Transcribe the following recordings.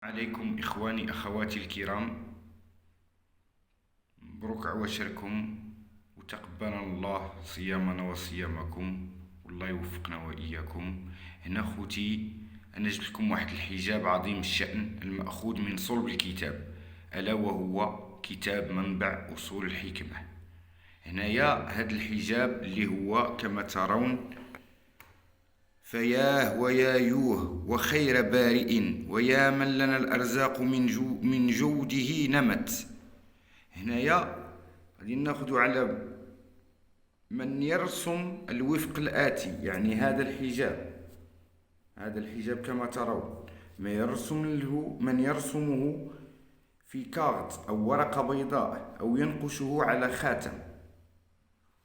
عليكم إخواني أخواتي الكرام، مبروك عواشركم وتقبل الله صيامنا وصيامكم والله يوفقنا وإياكم. هنا خوتي أنا جبت لكم واحد الحجاب عظيم الشأن المأخوذ من صلب الكتاب، ألا وهو كتاب منبع أصول الحكمة. هنايا هذا الحجاب اللي هو كما ترون: فياه ويايوه وخير بارئ ويا من لنا الأرزاق من جوده نمت. هنايا غادي ناخذ على من يرسم الوفق الآتي، يعني هذا الحجاب كما ترون من يرسمه في كارت أو ورقة بيضاء أو ينقشه على خاتم،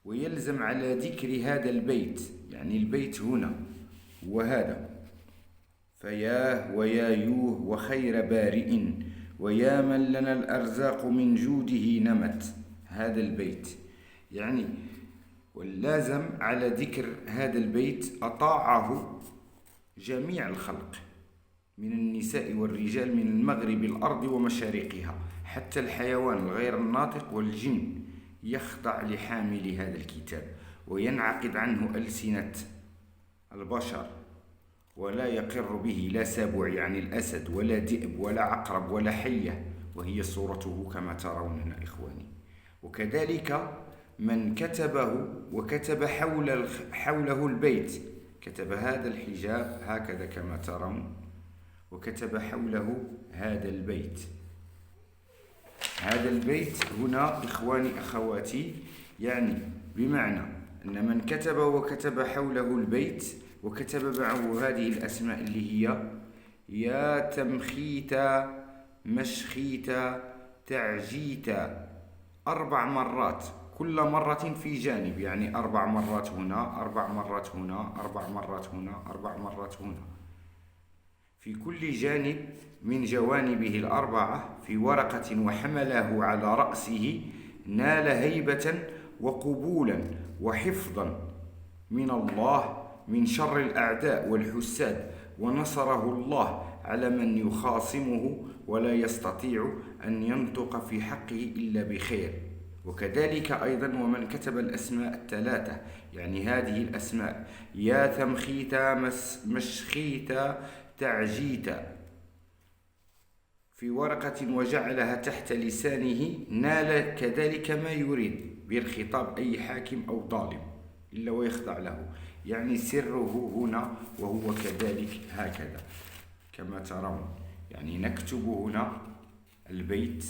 ويلزم على ذكر هذا البيت، يعني البيت هنا وهذا: فياه ويايوه وخير بارئ ويا من لنا الأرزاق من جوده نمت. هذا البيت يعني واللازم على ذكر هذا البيت أطاعه جميع الخلق من النساء والرجال من المغرب الأرض ومشارقها، حتى الحيوان الغير الناطق والجن يخضع لحامل هذا الكتاب وينعقد عنه ألسنة البشر، ولا يقر به لا سبع يعني الأسد ولا ذئب ولا عقرب ولا حية، وهي صورته كما ترون هنا إخواني. وكذلك من كتبه وكتب حوله البيت، كتب هذا الحجاب هكذا كما ترون، وكتب حوله هذا البيت. هذا البيت هنا إخواني أخواتي يعني بمعنى أن من كتب وكتب حوله البيت وكتب معه هذه الأسماء اللي هي: يا تمخيتا مشخيتا تعجيتا، 4 مرات، كل مرة في جانب، يعني 4 مرات هنا، 4 مرات هنا، 4 مرات هنا، 4 مرات هنا، في كل جانب من جوانبه الأربعة في ورقة، وحمله على رأسه، نال هيبة وقبولا وحفظا من الله من شر الأعداء والحساد، ونصره الله على من يخاصمه ولا يستطيع أن ينطق في حقه إلا بخير. وكذلك أيضا ومن كتب الأسماء 3، يعني هذه الأسماء: يا ثمخيتا مشخيتا تعجيتا، في ورقة وجعلها تحت لسانه، نال كذلك ما يريد بالخطاب أي حاكم أو ظالم إلا ويخضع له، يعني سره هنا وهو كذلك هكذا كما ترون. يعني نكتب هنا البيت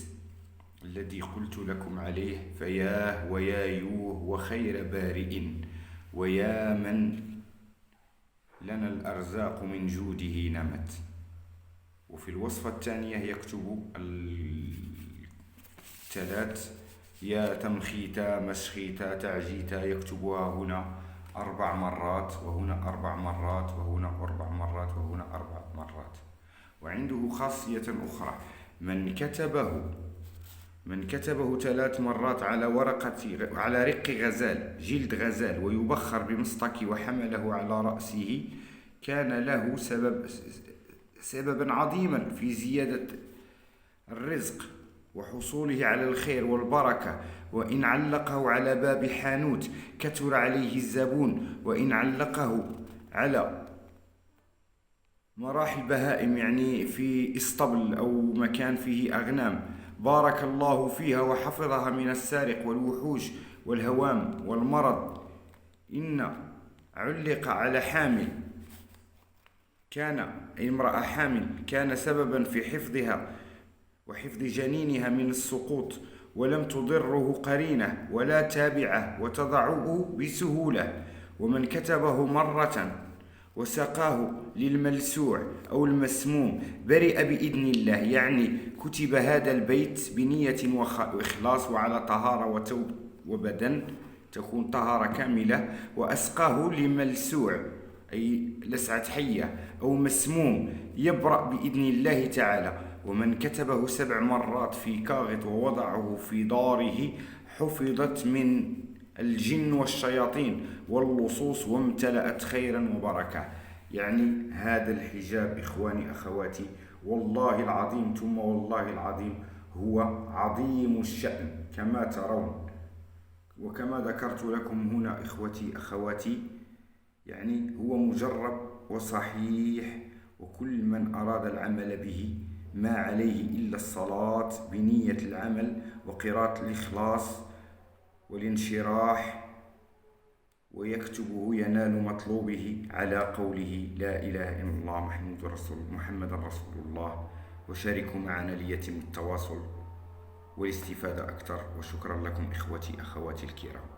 الذي قلت لكم عليه: فياه ويايوه وخير بارئ ويا من لنا الأرزاق من جوده نمت. وفي الوصفة الثانية يكتب 3: يا تمخيتا مسخيتا تعجيتا، يكتبها هنا 4 مرات وهنا 4 مرات وهنا 4 مرات وهنا 4 مرات. وعنده خاصية أخرى: من كتبه 3 مرات على رق غزال، جلد غزال، ويبخر بمسطك وحمله على رأسه، كان له سببا عظيما في زيادة الرزق وحصوله على الخير والبركة. وإن علقه على باب حانوت كثر عليه الزبون، وإن علقه على مراح البهائم، يعني في اسطبل أو مكان فيه أغنام، بارك الله فيها وحفظها من السارق والوحوش والهوام والمرض. إن علق على حامل، كان امرأة حامل، كان سببا في حفظها وحفظ جنينها من السقوط، ولم تضره قرينة ولا تابعة وتضعه بسهولة. ومن كتبه مرة وسقاه للملسوع أو المسموم برئ بإذن الله، يعني كتب هذا البيت بنية وإخلاص وعلى طهارة وتوب وبدن، تكون طهارة كاملة، وأسقاه لملسوع أي لسعة حية أو مسموم يبرأ بإذن الله تعالى. ومن كتبه 7 مرات في كاغط ووضعه في داره حفظت من الجن والشياطين واللصوص وامتلأت خيرا وبركة. يعني هذا الحجاب إخواني أخواتي والله العظيم ثم والله العظيم هو عظيم الشأن كما ترون. وكما ذكرت لكم هنا إخوتي أخواتي، يعني هو مجرب وصحيح، وكل من أراد العمل به ما عليه إلا الصلاة بنية العمل وقراءة الإخلاص والانشراح، ويكتبه ينال مطلوبه على قوله لا إله إلا الله محمد رسول الله. وشاركوا معنا ليتم التواصل والاستفادة أكثر. وشكرا لكم إخوتي أخواتي الكرام.